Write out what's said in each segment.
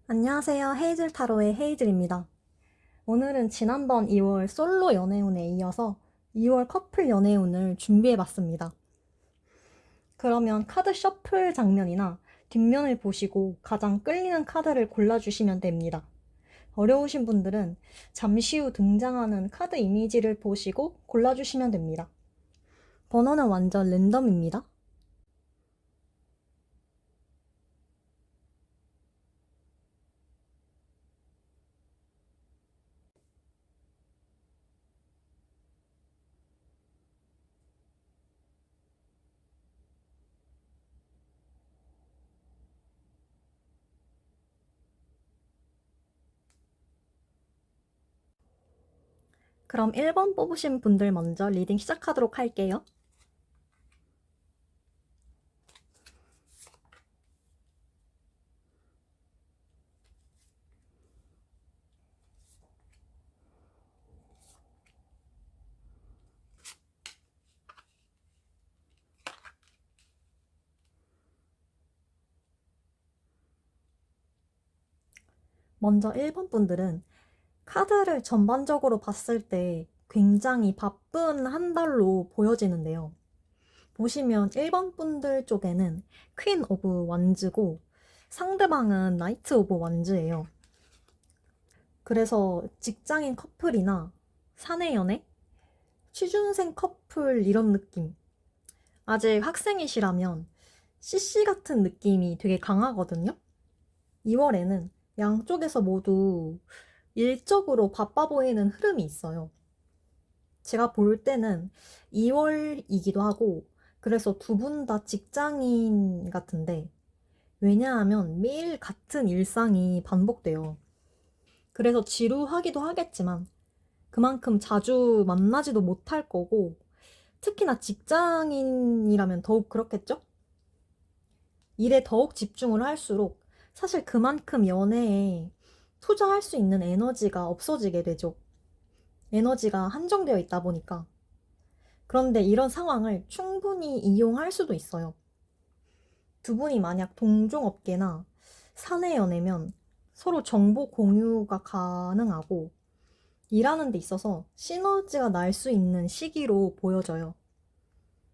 안녕하세요. 헤이즐 타로의 헤이즐입니다. 오늘은 지난번 2월 솔로 연애운에 이어서 2월 커플 연애운을 준비해봤습니다. 그러면 카드 셔플 장면이나 뒷면을 보시고 가장 끌리는 카드를 골라주시면 됩니다. 어려우신 분들은 잠시 후 등장하는 카드 이미지를 보시고 골라주시면 됩니다. 번호는 완전 랜덤입니다. 그럼 1번 뽑으신 분들 먼저 리딩 시작하도록 할게요. 먼저 1번 분들은 카드를 전반적으로 봤을 때 굉장히 바쁜 한 달로 보여지는데요. 보시면 1번 분들 쪽에는 퀸 오브 완즈고 상대방은 나이트 오브 완즈예요. 그래서 직장인 커플이나 사내 연애, 취준생 커플 이런 느낌. 아직 학생이시라면 CC 같은 느낌이 되게 강하거든요. 2월에는 양쪽에서 모두 일적으로 바빠 보이는 흐름이 있어요. 제가 볼 때는 2월이기도 하고, 그래서 두 분 다 직장인 같은데, 왜냐하면 매일 같은 일상이 반복돼요. 그래서 지루하기도 하겠지만, 그만큼 자주 만나지도 못할 거고, 특히나 직장인이라면 더욱 그렇겠죠? 일에 더욱 집중을 할수록, 사실 그만큼 연애에 투자할 수 있는 에너지가 없어지게 되죠. 에너지가 한정되어 있다 보니까. 그런데 이런 상황을 충분히 이용할 수도 있어요. 두 분이 만약 동종업계나 사내 연애면 서로 정보 공유가 가능하고 일하는 데 있어서 시너지가 날 수 있는 시기로 보여져요.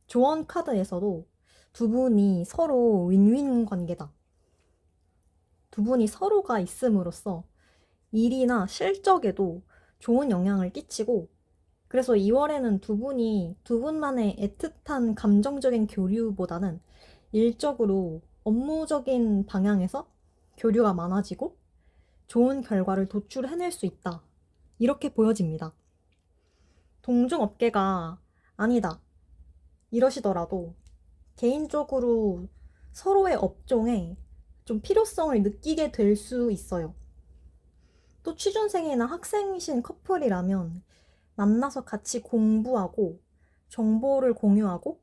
조언 카드에서도 두 분이 서로 윈윈 관계다. 두 분이 서로가 있음으로써 일이나 실적에도 좋은 영향을 끼치고, 그래서 2월에는 두 분이 두 분만의 애틋한 감정적인 교류보다는 일적으로 업무적인 방향에서 교류가 많아지고 좋은 결과를 도출해낼 수 있다. 이렇게 보여집니다. 동종업계가 아니다. 이러시더라도 개인적으로 서로의 업종에 좀 필요성을 느끼게 될 수 있어요. 또 취준생이나 학생이신 커플이라면 만나서 같이 공부하고 정보를 공유하고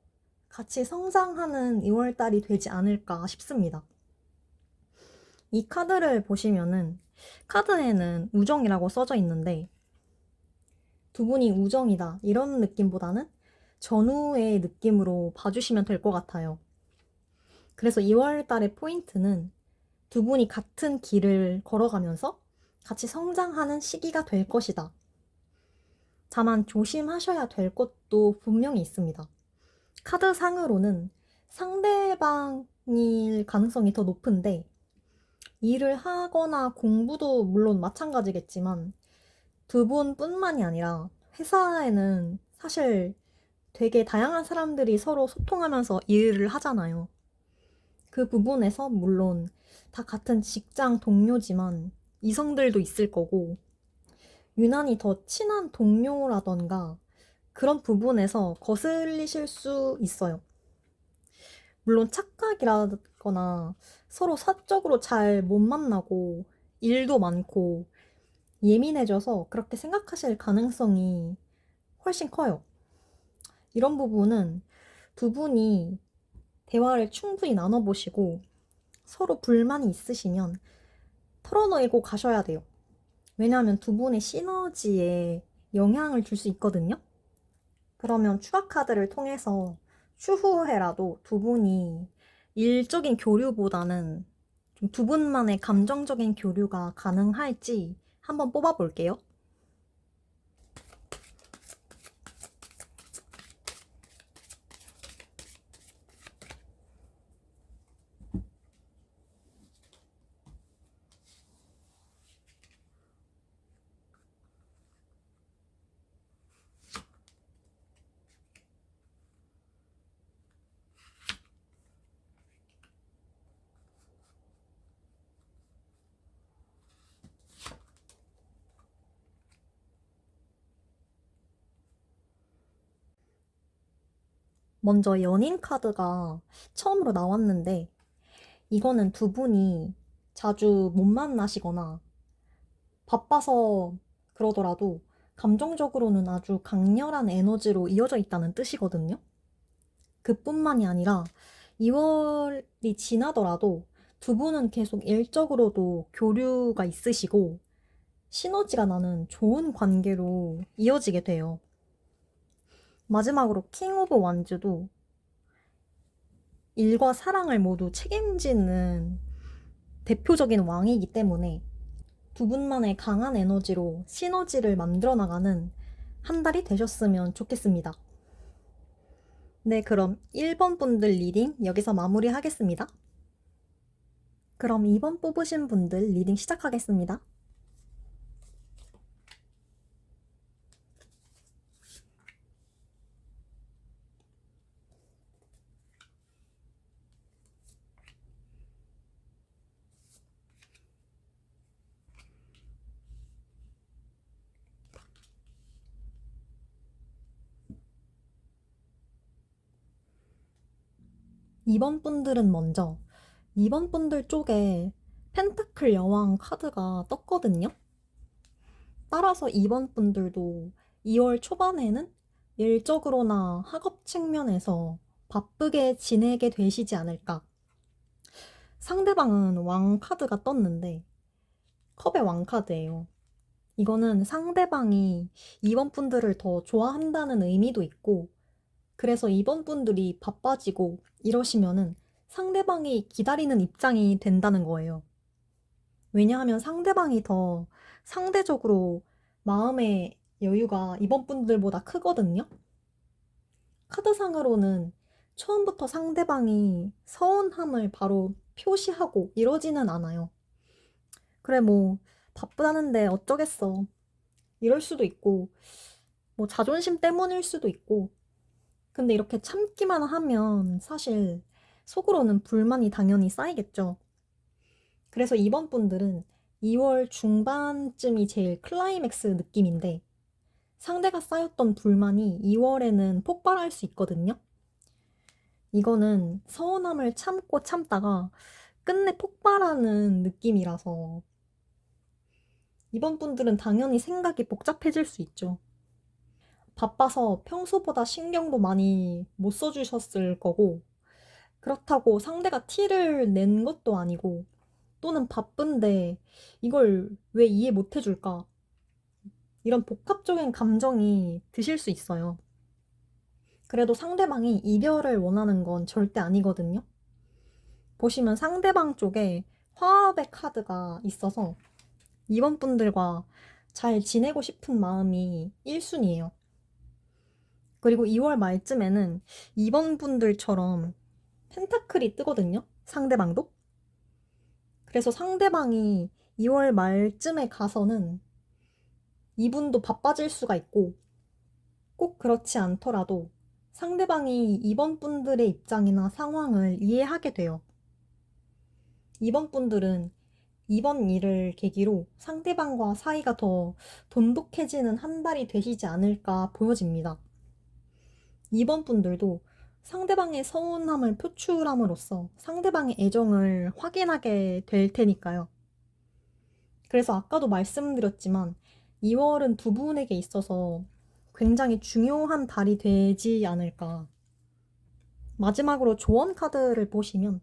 같이 성장하는 2월달이 되지 않을까 싶습니다. 이 카드를 보시면은 카드에는 우정이라고 써져 있는데 두 분이 우정이다 이런 느낌보다는 전우의 느낌으로 봐주시면 될 것 같아요. 그래서 2월달의 포인트는 두 분이 같은 길을 걸어가면서 같이 성장하는 시기가 될 것이다. 다만 조심하셔야 될 것도 분명히 있습니다. 카드상으로는 상대방일 가능성이 더 높은데 일을 하거나 공부도 물론 마찬가지겠지만 두 분뿐만이 아니라 회사에는 사실 되게 다양한 사람들이 서로 소통하면서 일을 하잖아요. 그 부분에서 물론 다 같은 직장 동료지만 이성들도 있을 거고 유난히 더 친한 동료라던가 그런 부분에서 거슬리실 수 있어요. 물론 착각이라거나 서로 사적으로 잘 못 만나고 일도 많고 예민해져서 그렇게 생각하실 가능성이 훨씬 커요. 이런 부분은 두 분이 대화를 충분히 나눠보시고 서로 불만이 있으시면 털어놓고 가셔야 돼요. 왜냐하면 두 분의 시너지에 영향을 줄 수 있거든요. 그러면 추가 카드를 통해서 추후에라도 두 분이 일적인 교류보다는 좀 두 분만의 감정적인 교류가 가능할지 한번 뽑아볼게요. 먼저 연인 카드가 처음으로 나왔는데, 이거는 두 분이 자주 못 만나시거나 바빠서 그러더라도 감정적으로는 아주 강렬한 에너지로 이어져 있다는 뜻이거든요. 그뿐만이 아니라 2월이 지나더라도 두 분은 계속 일적으로도 교류가 있으시고 시너지가 나는 좋은 관계로 이어지게 돼요. 마지막으로 킹 오브 완즈도 일과 사랑을 모두 책임지는 대표적인 왕이기 때문에 두 분만의 강한 에너지로 시너지를 만들어 나가는 한 달이 되셨으면 좋겠습니다. 네, 그럼 1번 분들 리딩 여기서 마무리하겠습니다. 그럼 2번 뽑으신 분들 리딩 시작하겠습니다. 2번 분들은 먼저 2번 분들 쪽에 펜타클 여왕 카드가 떴거든요. 따라서 2번 분들도 2월 초반에는 일적으로나 학업 측면에서 바쁘게 지내게 되시지 않을까. 상대방은 왕 카드가 떴는데 컵의 왕 카드예요. 이거는 상대방이 2번 분들을 더 좋아한다는 의미도 있고, 그래서 2번 분들이 바빠지고 이러시면은 상대방이 기다리는 입장이 된다는 거예요. 왜냐하면 상대방이 더 상대적으로 마음의 여유가 2번 분들보다 크거든요. 카드상으로는 처음부터 상대방이 서운함을 바로 표시하고 이러지는 않아요. 그래, 뭐, 바쁘다는데 어쩌겠어. 이럴 수도 있고, 뭐, 자존심 때문일 수도 있고, 근데 이렇게 참기만 하면 사실 속으로는 불만이 당연히 쌓이겠죠. 그래서 이번 분들은 2월 중반쯤이 제일 클라이맥스 느낌인데 상대가 쌓였던 불만이 2월에는 폭발할 수 있거든요. 이거는 서운함을 참고 참다가 끝내 폭발하는 느낌이라서 이번 분들은 당연히 생각이 복잡해질 수 있죠. 바빠서 평소보다 신경도 많이 못 써주셨을 거고, 그렇다고 상대가 티를 낸 것도 아니고, 또는 바쁜데 이걸 왜 이해 못 해줄까? 이런 복합적인 감정이 드실 수 있어요. 그래도 상대방이 이별을 원하는 건 절대 아니거든요. 보시면 상대방 쪽에 화합의 카드가 있어서 이번 분들과 잘 지내고 싶은 마음이 1순위예요. 그리고 2월 말쯤에는 이번 분들처럼 펜타클이 뜨거든요. 상대방도. 그래서 상대방이 2월 말쯤에 가서는 이분도 바빠질 수가 있고 꼭 그렇지 않더라도 상대방이 이번 분들의 입장이나 상황을 이해하게 돼요. 이번 분들은 이번 일을 계기로 상대방과 사이가 더 돈독해지는 한 달이 되시지 않을까 보여집니다. 이번 분들도 상대방의 서운함을 표출함으로써 상대방의 애정을 확인하게 될 테니까요. 그래서 아까도 말씀드렸지만 2월은 두 분에게 있어서 굉장히 중요한 달이 되지 않을까. 마지막으로 조언 카드를 보시면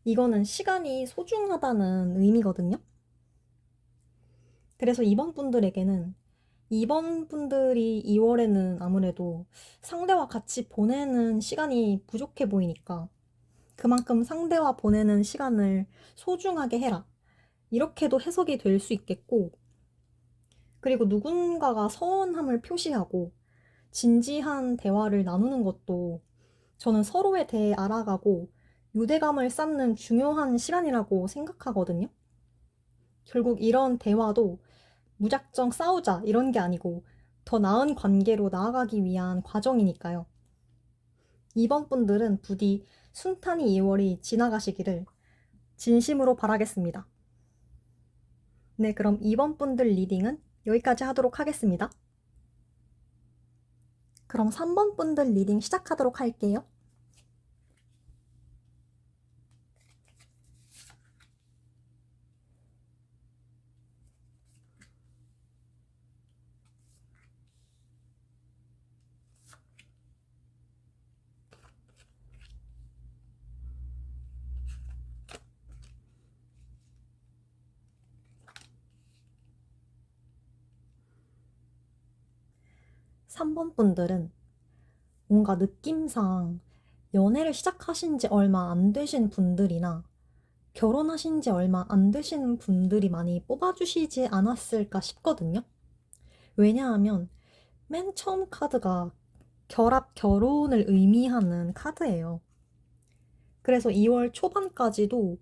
이거는 시간이 소중하다는 의미거든요. 그래서 이번 분들에게는 이번 분들이 2월에는 아무래도 상대와 같이 보내는 시간이 부족해 보이니까 그만큼 상대와 보내는 시간을 소중하게 해라. 이렇게도 해석이 될 수 있겠고, 그리고 누군가가 서운함을 표시하고 진지한 대화를 나누는 것도 저는 서로에 대해 알아가고 유대감을 쌓는 중요한 시간이라고 생각하거든요. 결국 이런 대화도 무작정 싸우자 이런 게 아니고 더 나은 관계로 나아가기 위한 과정이니까요. 이번 분들은 부디 순탄히 2월이 지나가시기를 진심으로 바라겠습니다. 네, 그럼 이번 분들 리딩은 여기까지 하도록 하겠습니다. 그럼 3번 분들 리딩 시작하도록 할게요. 삼 번 분들은 뭔가 느낌상 연애를 시작하신 지 얼마 안 되신 분들이나 결혼하신 지 얼마 안 되신 분들이 많이 뽑아주시지 않았을까 싶거든요. 왜냐하면 맨 처음 카드가 결합, 결혼을 의미하는 카드예요. 그래서 2월 초반까지도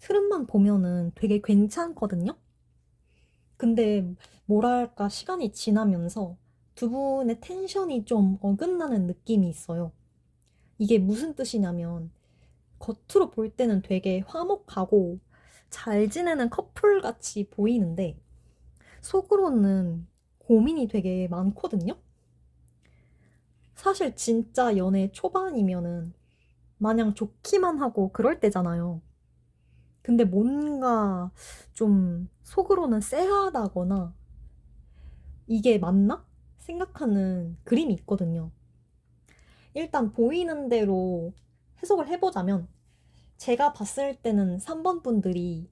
흐름만 보면은 되게 괜찮거든요. 근데 뭐랄까 시간이 지나면서 두 분의 텐션이 좀 어긋나는 느낌이 있어요. 이게 무슨 뜻이냐면 겉으로 볼 때는 되게 화목하고 잘 지내는 커플 같이 보이는데 속으로는 고민이 되게 많거든요. 사실 진짜 연애 초반이면은 마냥 좋기만 하고 그럴 때잖아요. 근데 뭔가 좀 속으로는 쎄하다거나 이게 맞나? 생각하는 그림이 있거든요. 일단 보이는 대로 해석을 해보자면 제가 봤을 때는 3번 분들이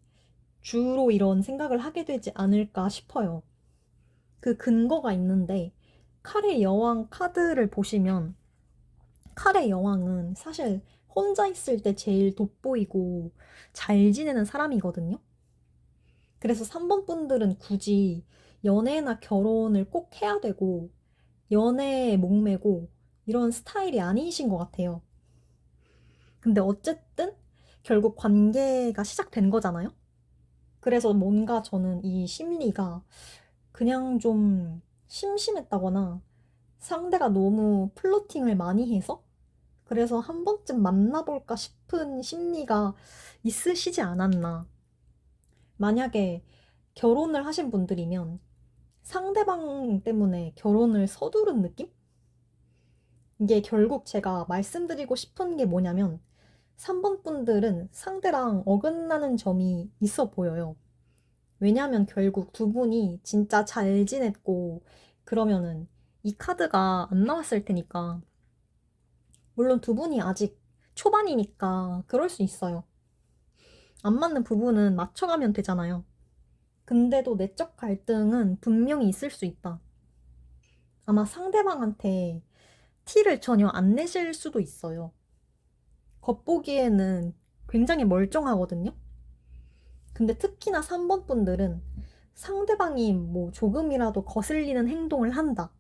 주로 이런 생각을 하게 되지 않을까 싶어요. 그 근거가 있는데 칼의 여왕 카드를 보시면 칼의 여왕은 사실 혼자 있을 때 제일 돋보이고 잘 지내는 사람이거든요. 그래서 3번 분들은 굳이 연애나 결혼을 꼭 해야 되고 연애에 목매고 이런 스타일이 아니신 것 같아요. 근데 어쨌든 결국 관계가 시작된 거잖아요. 그래서 뭔가 저는 이 심리가 그냥 좀 심심했다거나 상대가 너무 플러팅을 많이 해서 그래서 한 번쯤 만나볼까 싶은 심리가 있으시지 않았나. 만약에 결혼을 하신 분들이면 상대방 때문에 결혼을 서두른 느낌? 이게 결국 제가 말씀드리고 싶은 게 뭐냐면 3번 분들은 상대랑 어긋나는 점이 있어 보여요. 왜냐면 결국 두 분이 진짜 잘 지냈고 그러면은 이 카드가 안 나왔을 테니까. 물론 두 분이 아직 초반이니까 그럴 수 있어요. 안 맞는 부분은 맞춰가면 되잖아요. 근데도 내적 갈등은 분명히 있을 수 있다. 아마 상대방한테 티를 전혀 안 내실 수도 있어요. 겉보기에는 굉장히 멀쩡하거든요. 근데 특히나 3번 분들은 상대방이 뭐 조금이라도 거슬리는 행동을 한다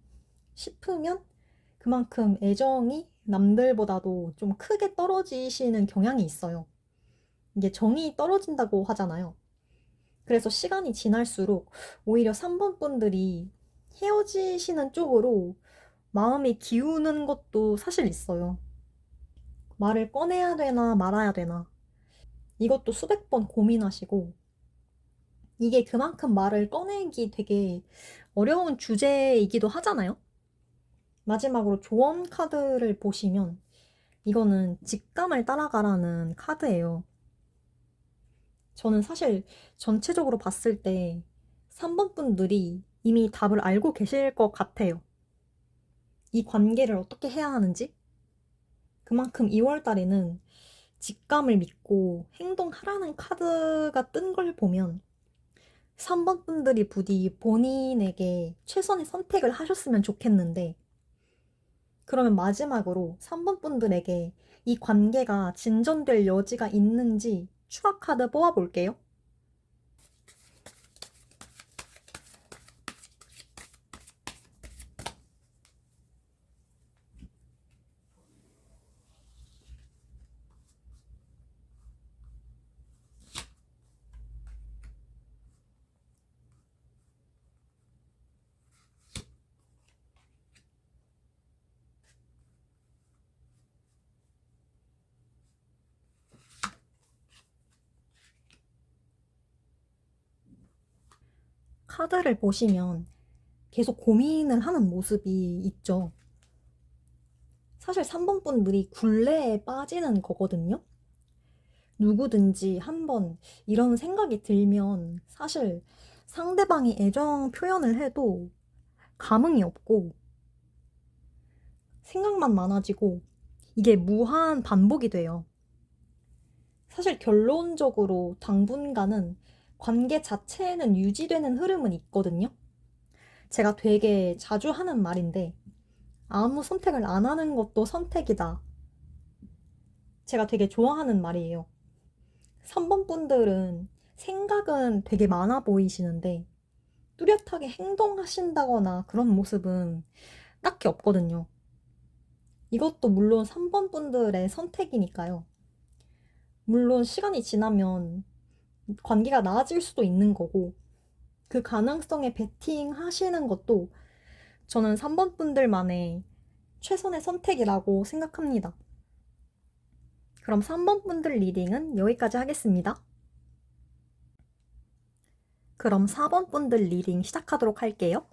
싶으면 그만큼 애정이 남들보다도 좀 크게 떨어지시는 경향이 있어요. 이게 정이 떨어진다고 하잖아요. 그래서 시간이 지날수록 오히려 3번 분들이 헤어지시는 쪽으로 마음이 기우는 것도 사실 있어요. 말을 꺼내야 되나 말아야 되나. 이것도 수백 번 고민하시고, 이게 그만큼 말을 꺼내기 되게 어려운 주제이기도 하잖아요. 마지막으로 조언 카드를 보시면, 이거는 직감을 따라가라는 카드예요. 저는 사실 전체적으로 봤을 때 3번 분들이 이미 답을 알고 계실 것 같아요. 이 관계를 어떻게 해야 하는지? 그만큼 2월 달에는 직감을 믿고 행동하라는 카드가 뜬 걸 보면 3번 분들이 부디 본인에게 최선의 선택을 하셨으면 좋겠는데 그러면 마지막으로 3번 분들에게 이 관계가 진전될 여지가 있는지 추가 카드 뽑아볼게요. 카드를 보시면 계속 고민을 하는 모습이 있죠. 사실 3번 분들이 굴레에 빠지는 거거든요. 누구든지 한번 이런 생각이 들면 사실 상대방이 애정 표현을 해도 감흥이 없고 생각만 많아지고 이게 무한 반복이 돼요. 사실 결론적으로 당분간은 관계 자체는 유지되는 흐름은 있거든요. 제가 되게 자주 하는 말인데 아무 선택을 안 하는 것도 선택이다. 제가 되게 좋아하는 말이에요. 3번 분들은 생각은 되게 많아 보이시는데 뚜렷하게 행동하신다거나 그런 모습은 딱히 없거든요. 이것도 물론 3번 분들의 선택이니까요. 물론 시간이 지나면 관계가 나아질 수도 있는 거고 그 가능성에 베팅하시는 것도 저는 3번 분들만의 최선의 선택이라고 생각합니다. 그럼 3번 분들 리딩은 여기까지 하겠습니다. 그럼 4번 분들 리딩 시작하도록 할게요.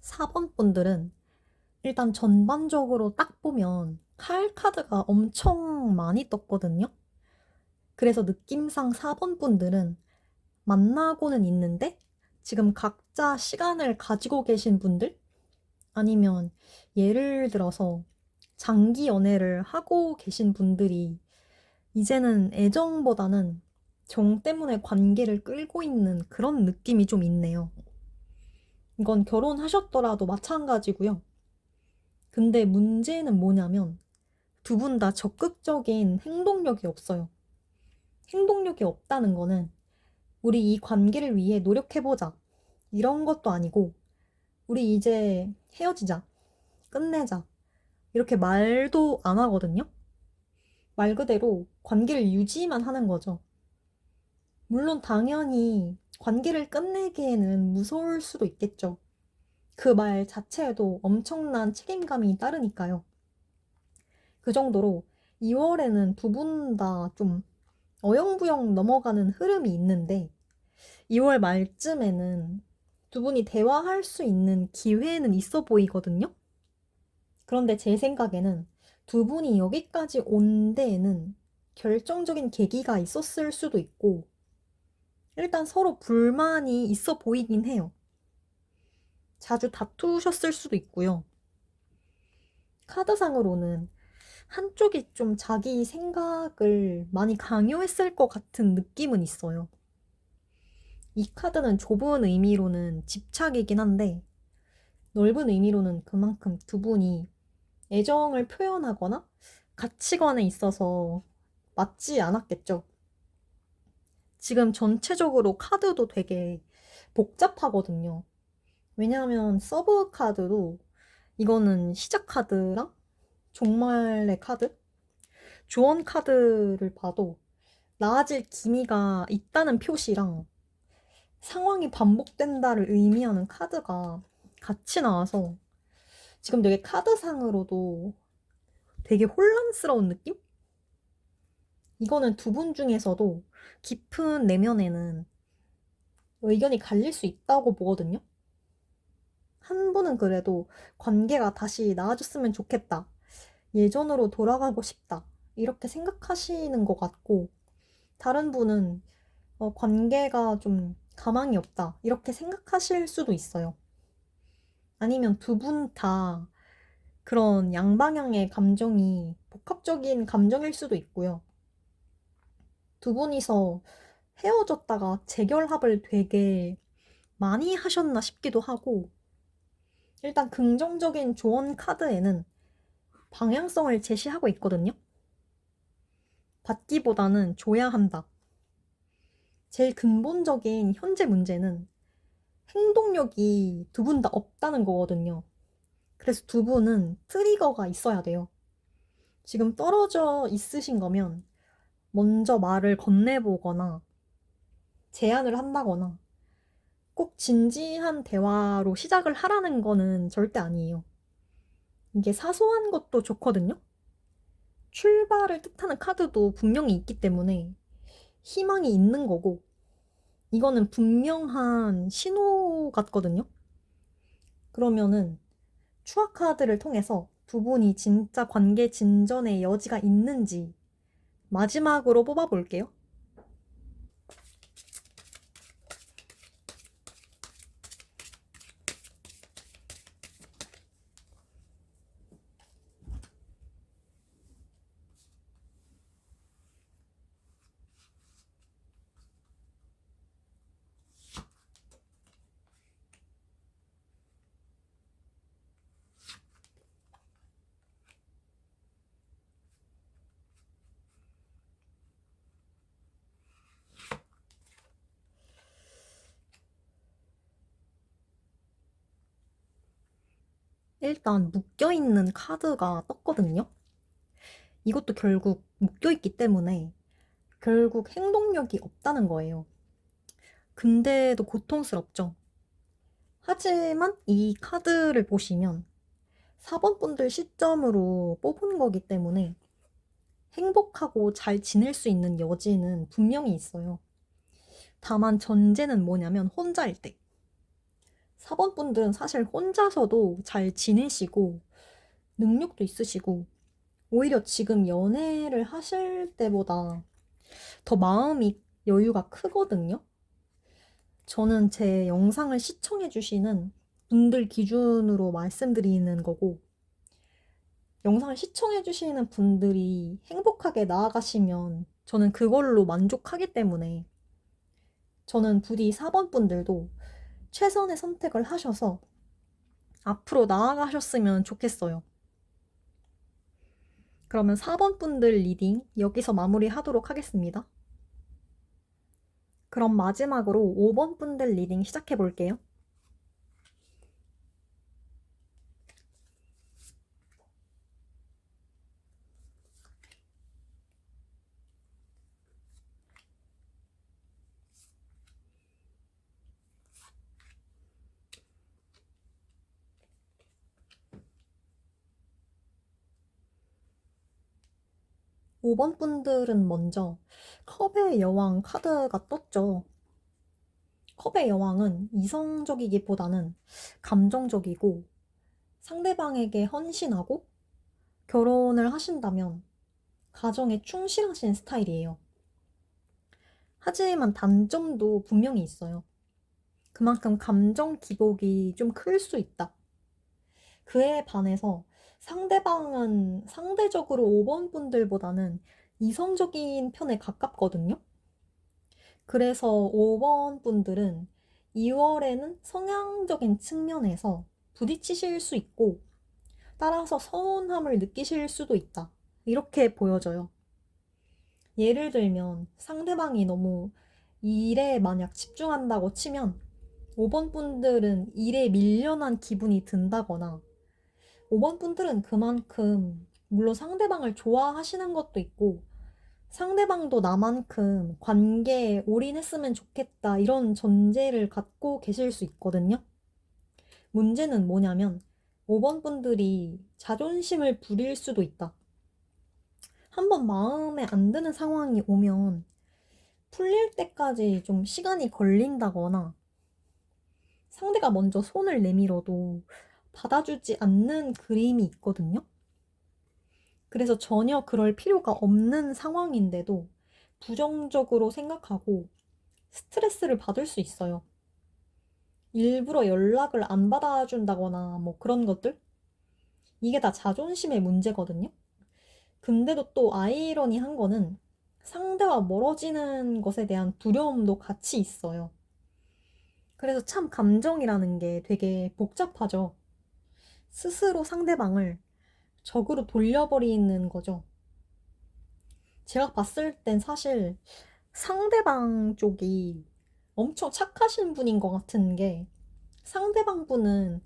4번 분들은 일단 전반적으로 딱 보면 칼 카드가 엄청 많이 떴거든요. 그래서 느낌상 4번 분들은 만나고는 있는데 지금 각자 시간을 가지고 계신 분들? 아니면 예를 들어서 장기 연애를 하고 계신 분들이 이제는 애정보다는 정 때문에 관계를 끌고 있는 그런 느낌이 좀 있네요. 이건 결혼하셨더라도 마찬가지고요. 근데 문제는 뭐냐면 두 분 다 적극적인 행동력이 없어요. 행동력이 없다는 거는 우리 이 관계를 위해 노력해보자. 이런 것도 아니고 우리 이제 헤어지자. 끝내자. 이렇게 말도 안 하거든요. 말 그대로 관계를 유지만 하는 거죠. 물론 당연히 관계를 끝내기에는 무서울 수도 있겠죠. 그 말 자체에도 엄청난 책임감이 따르니까요. 그 정도로 2월에는 두 분 다 좀 어영부영 넘어가는 흐름이 있는데 2월 말쯤에는 두 분이 대화할 수 있는 기회는 있어 보이거든요. 그런데 제 생각에는 두 분이 여기까지 온 데에는 결정적인 계기가 있었을 수도 있고 일단 서로 불만이 있어 보이긴 해요. 자주 다투셨을 수도 있고요. 카드상으로는 한쪽이 좀 자기 생각을 많이 강요했을 것 같은 느낌은 있어요. 이 카드는 좁은 의미로는 집착이긴 한데 넓은 의미로는 그만큼 두 분이 애정을 표현하거나 가치관에 있어서 맞지 않았겠죠. 지금 전체적으로 카드도 되게 복잡하거든요. 왜냐하면 서브 카드도 이거는 시작 카드랑 종말의 카드? 조언 카드를 봐도 나아질 기미가 있다는 표시랑 상황이 반복된다를 의미하는 카드가 같이 나와서 지금 되게 카드상으로도 되게 혼란스러운 느낌? 이거는 두 분 중에서도 깊은 내면에는 의견이 갈릴 수 있다고 보거든요. 한 분은 그래도 관계가 다시 나아졌으면 좋겠다. 예전으로 돌아가고 싶다. 이렇게 생각하시는 것 같고, 다른 분은 관계가 좀 가망이 없다. 이렇게 생각하실 수도 있어요. 아니면 두 분 다 그런 양방향의 감정이 복합적인 감정일 수도 있고요. 두 분이서 헤어졌다가 재결합을 되게 많이 하셨나 싶기도 하고, 일단 긍정적인 조언 카드에는 방향성을 제시하고 있거든요. 받기보다는 줘야 한다. 제일 근본적인 현재 문제는 행동력이 두 분 다 없다는 거거든요. 그래서 두 분은 트리거가 있어야 돼요. 지금 떨어져 있으신 거면 먼저 말을 건네보거나 제안을 한다거나 꼭 진지한 대화로 시작을 하라는 거는 절대 아니에요. 이게 사소한 것도 좋거든요. 출발을 뜻하는 카드도 분명히 있기 때문에 희망이 있는 거고, 이거는 분명한 신호 같거든요. 그러면은 추억 카드를 통해서 두 분이 진짜 관계 진전의 여지가 있는지 마지막으로 뽑아볼게요. 일단 묶여있는 카드가 떴거든요. 이것도 결국 묶여있기 때문에 결국 행동력이 없다는 거예요. 근데도 고통스럽죠. 하지만 이 카드를 보시면 4번 분들 시점으로 뽑은 거기 때문에 행복하고 잘 지낼 수 있는 여지는 분명히 있어요. 다만 전제는 뭐냐면 혼자일 때. 4번 분들은 사실 혼자서도 잘 지내시고 능력도 있으시고 오히려 지금 연애를 하실 때보다 더 마음이 여유가 크거든요. 저는 제 영상을 시청해주시는 분들 기준으로 말씀드리는 거고, 영상을 시청해주시는 분들이 행복하게 나아가시면 저는 그걸로 만족하기 때문에 저는 부디 4번 분들도 최선의 선택을 하셔서 앞으로 나아가셨으면 좋겠어요. 그러면 4번 분들 리딩 여기서 마무리하도록 하겠습니다. 그럼 마지막으로 5번 분들 리딩 시작해 볼게요. 5번 분들은 먼저 컵의 여왕 카드가 떴죠. 컵의 여왕은 이성적이기보다는 감정적이고 상대방에게 헌신하고 결혼을 하신다면 가정에 충실하신 스타일이에요. 하지만 단점도 분명히 있어요. 그만큼 감정 기복이 좀 클 수 있다. 그에 반해서 상대방은 상대적으로 5번 분들보다는 이성적인 편에 가깝거든요. 그래서 5번 분들은 2월에는 성향적인 측면에서 부딪히실 수 있고 따라서 서운함을 느끼실 수도 있다. 이렇게 보여져요. 예를 들면 상대방이 너무 일에 만약 집중한다고 치면 5번 분들은 일에 밀려난 기분이 든다거나 5번 분들은 그만큼 물론 상대방을 좋아하시는 것도 있고 상대방도 나만큼 관계에 올인했으면 좋겠다 이런 전제를 갖고 계실 수 있거든요. 문제는 뭐냐면 5번 분들이 자존심을 부릴 수도 있다. 한번 마음에 안 드는 상황이 오면 풀릴 때까지 좀 시간이 걸린다거나 상대가 먼저 손을 내밀어도 받아주지 않는 그림이 있거든요. 그래서 전혀 그럴 필요가 없는 상황인데도 부정적으로 생각하고 스트레스를 받을 수 있어요. 일부러 연락을 안 받아준다거나 뭐 그런 것들? 이게 다 자존심의 문제거든요. 근데도 또 아이러니한 거는 상대와 멀어지는 것에 대한 두려움도 같이 있어요. 그래서 참 감정이라는 게 되게 복잡하죠. 스스로 상대방을 적으로 돌려버리는 거죠. 제가 봤을 땐 사실 상대방 쪽이 엄청 착하신 분인 것 같은 게 상대방 분은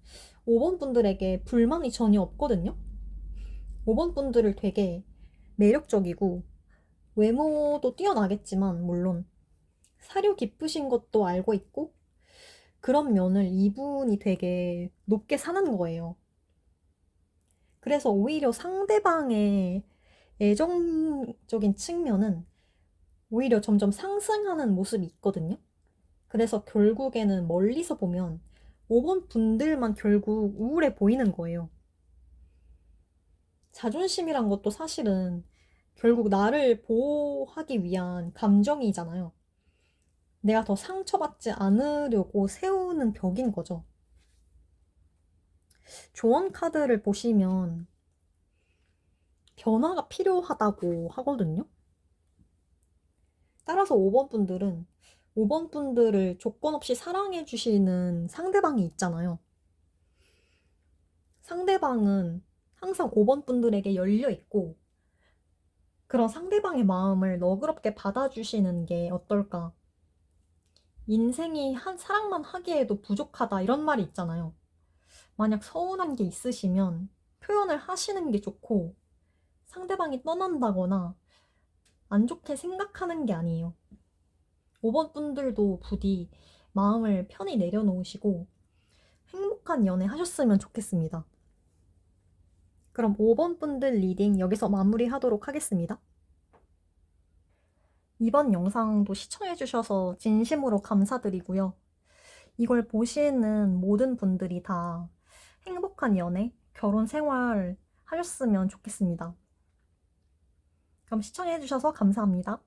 5번 분들에게 불만이 전혀 없거든요. 5번 분들을 되게 매력적이고 외모도 뛰어나겠지만 물론 사려 깊으신 것도 알고 있고 그런 면을 이분이 되게 높게 사는 거예요. 그래서 오히려 상대방의 애정적인 측면은 오히려 점점 상승하는 모습이 있거든요. 그래서 결국에는 멀리서 보면 5번 분들만 결국 우울해 보이는 거예요. 자존심이란 것도 사실은 결국 나를 보호하기 위한 감정이잖아요. 내가 더 상처받지 않으려고 세우는 벽인 거죠. 조언 카드를 보시면 변화가 필요하다고 하거든요. 따라서 5번 분들은 5번 분들을 조건 없이 사랑해 주시는 상대방이 있잖아요. 상대방은 항상 5번 분들에게 열려 있고 그런 상대방의 마음을 너그럽게 받아주시는 게 어떨까? 인생이 한 사랑만 하기에도 부족하다 이런 말이 있잖아요. 만약 서운한 게 있으시면 표현을 하시는 게 좋고 상대방이 떠난다거나 안 좋게 생각하는 게 아니에요. 5번 분들도 부디 마음을 편히 내려놓으시고 행복한 연애 하셨으면 좋겠습니다. 그럼 5번 분들 리딩 여기서 마무리하도록 하겠습니다. 이번 영상도 시청해주셔서 진심으로 감사드리고요. 이걸 보시는 모든 분들이 다 행복한 연애, 결혼 생활 하셨으면 좋겠습니다. 그럼 시청해주셔서 감사합니다.